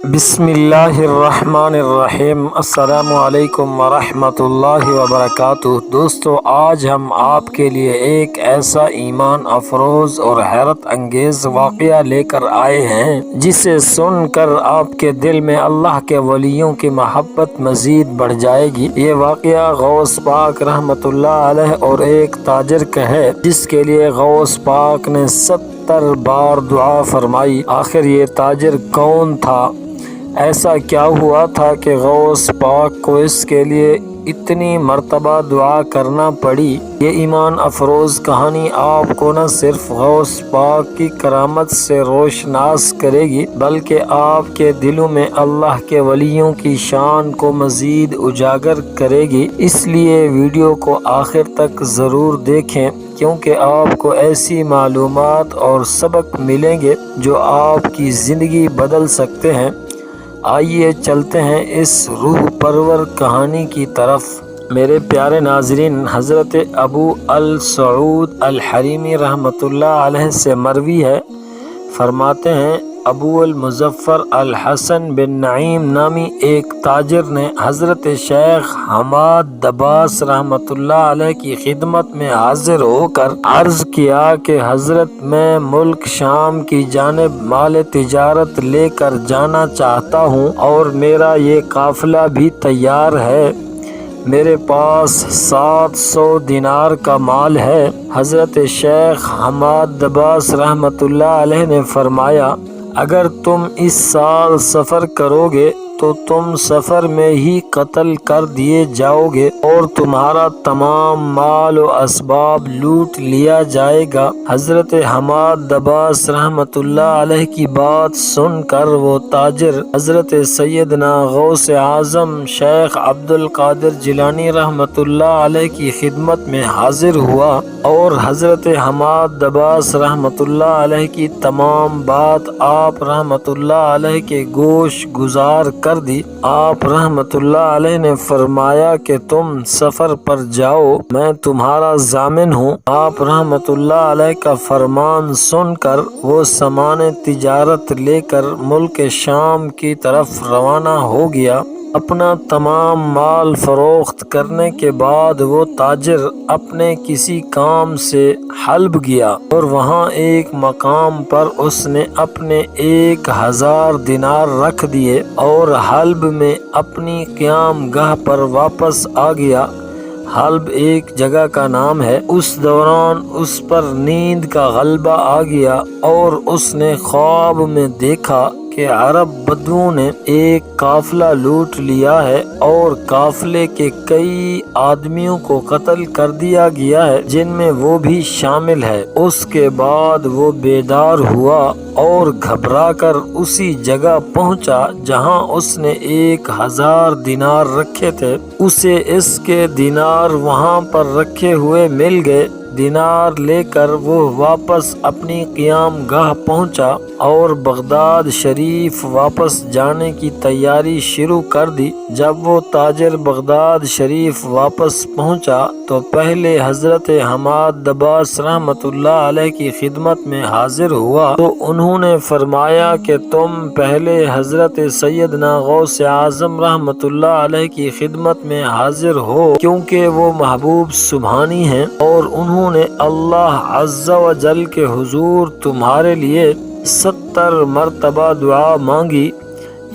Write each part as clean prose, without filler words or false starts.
بسم اللہ الرحمن الرحیم۔ السلام علیکم ورحمۃ اللہ وبرکاتہ۔ دوستو، آج ہم آپ کے لیے ایک ایسا ایمان افروز اور حیرت انگیز واقعہ لے کر آئے ہیں جسے سن کر آپ کے دل میں اللہ کے ولیوں کی محبت مزید بڑھ جائے گی۔ یہ واقعہ غوث پاک رحمۃ اللہ علیہ اور ایک تاجر کا ہے جس کے لیے غوث پاک نے 70 بار دعا فرمائی۔ آخر یہ تاجر کون تھا؟ ایسا کیا ہوا تھا کہ غوث پاک کو اس کے لیے اتنی مرتبہ دعا کرنا پڑی؟ یہ ایمان افروز کہانی آپ کو نہ صرف غوث پاک کی کرامت سے روشناس کرے گی بلکہ آپ کے دلوں میں اللہ کے ولیوں کی شان کو مزید اجاگر کرے گی۔ اس لیے ویڈیو کو آخر تک ضرور دیکھیں کیونکہ آپ کو ایسی معلومات اور سبق ملیں گے جو آپ کی زندگی بدل سکتے ہیں۔ آئیے چلتے ہیں اس روح پرور کہانی کی طرف۔ میرے پیارے ناظرین، حضرت ابو السعود الحریمی رحمۃ اللہ علیہ سے مروی ہے، فرماتے ہیں ابو المظفر الحسن بن نعیم نامی ایک تاجر نے حضرت شیخ حماد دباس رحمۃ اللہ علیہ کی خدمت میں حاضر ہو کر عرض کیا کہ حضرت میں ملک شام کی جانب مال تجارت لے کر جانا چاہتا ہوں اور میرا یہ قافلہ بھی تیار ہے۔ میرے پاس 700 دینار کا مال ہے۔ حضرت شیخ حماد دباس رحمۃ اللہ علیہ نے فرمایا، اگر تم اس سال سفر کرو گے تو تم سفر میں ہی قتل کر دیے جاؤ گے اور تمہارا تمام مال و اسباب لوٹ لیا جائے گا۔ حضرت حماد دباس رحمۃ اللہ علیہ کی بات سن کر وہ تاجر حضرت سیدنا غوث اعظم شیخ عبد القادر جیلانی رحمۃ اللہ علیہ کی خدمت میں حاضر ہوا اور حضرت حماد دباس رحمۃ اللہ علیہ کی تمام بات آپ رحمۃ اللہ علیہ کے گوش گزار کر دی۔ آپ رحمۃ اللہ علیہ نے فرمایا کہ تم سفر پر جاؤ، میں تمہارا ضامن ہوں۔ آپ رحمۃ اللہ علیہ کا فرمان سن کر وہ سامان تجارت لے کر ملک شام کی طرف روانہ ہو گیا۔ اپنا تمام مال فروخت کرنے کے بعد وہ تاجر اپنے کسی کام سے حلب گیا اور وہاں ایک مقام پر اس نے اپنے 1000 دینار رکھ دیے اور حلب میں اپنی قیام گاہ پر واپس آ گیا۔ حلب ایک جگہ کا نام ہے۔ اس دوران اس پر نیند کا غلبہ آ گیا اور اس نے خواب میں دیکھا کہ عرب بدو نے ایک قافلہ لوٹ لیا ہے اور قافلے کے کئی آدمیوں کو قتل کر دیا گیا ہے جن میں وہ بھی شامل ہے۔ اس کے بعد وہ بیدار ہوا اور گھبرا کر اسی جگہ پہنچا جہاں اس نے 1000 دینار رکھے تھے۔ اسے اس کے دینار وہاں پر رکھے ہوئے مل گئے۔ دینار لے کر وہ واپس اپنی قیام گاہ پہنچا اور بغداد شریف واپس جانے کی تیاری شروع کر دی۔ جب وہ تاجر بغداد شریف واپس پہنچا تو پہلے حضرت حماد دباس رحمۃ اللہ علیہ کی خدمت میں حاضر ہوا تو انہوں نے فرمایا کہ تم پہلے حضرت سیدنا غوث اعظم رحمۃ اللہ علیہ کی خدمت میں حاضر ہو کیونکہ وہ محبوب سبحانی ہیں اور انہوں نے اللہ عز و جل کے حضور تمہارے لیے 70 مرتبہ دعا مانگی،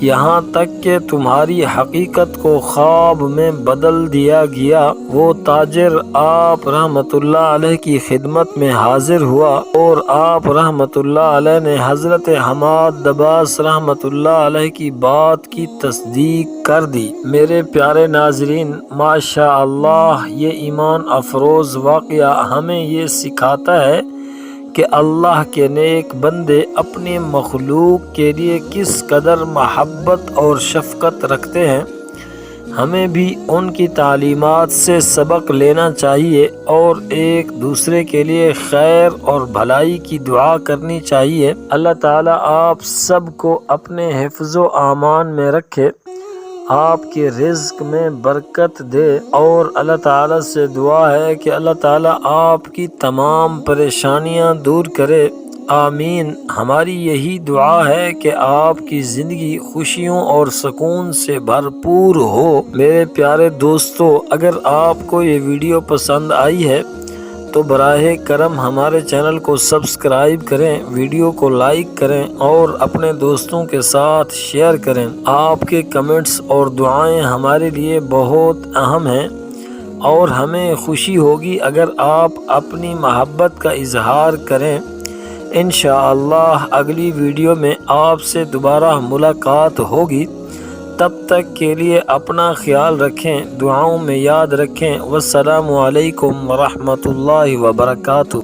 یہاں تک کہ تمہاری حقیقت کو خواب میں بدل دیا گیا۔ وہ تاجر آپ رحمۃ اللہ علیہ کی خدمت میں حاضر ہوا اور آپ رحمۃ اللہ علیہ نے حضرت حماد دباس رحمۃ اللہ علیہ کی بات کی تصدیق کر دی۔ میرے پیارے ناظرین، ماشاء اللہ، یہ ایمان افروز واقعہ ہمیں یہ سکھاتا ہے کہ اللہ کے نیک بندے اپنی مخلوق کے لیے کس قدر محبت اور شفقت رکھتے ہیں۔ ہمیں بھی ان کی تعلیمات سے سبق لینا چاہیے اور ایک دوسرے کے لیے خیر اور بھلائی کی دعا کرنی چاہیے۔ اللہ تعالیٰ آپ سب کو اپنے حفظ و امان میں رکھے، آپ کے رزق میں برکت دے اور اللہ تعالیٰ سے دعا ہے کہ اللہ تعالیٰ آپ کی تمام پریشانیاں دور کرے۔ آمین۔ ہماری یہی دعا ہے کہ آپ کی زندگی خوشیوں اور سکون سے بھرپور ہو۔ میرے پیارے دوستو، اگر آپ کو یہ ویڈیو پسند آئی ہے تو براہ کرم ہمارے چینل کو سبسکرائب کریں، ویڈیو کو لائک کریں اور اپنے دوستوں کے ساتھ شیئر کریں۔ آپ کے کمنٹس اور دعائیں ہمارے لیے بہت اہم ہیں اور ہمیں خوشی ہوگی اگر آپ اپنی محبت کا اظہار کریں۔ انشاءاللہ اگلی ویڈیو میں آپ سے دوبارہ ملاقات ہوگی۔ تب تک کے لیے اپنا خیال رکھیں، دعاؤں میں یاد رکھیں۔ والسلام علیکم ورحمۃ اللہ وبرکاتہ۔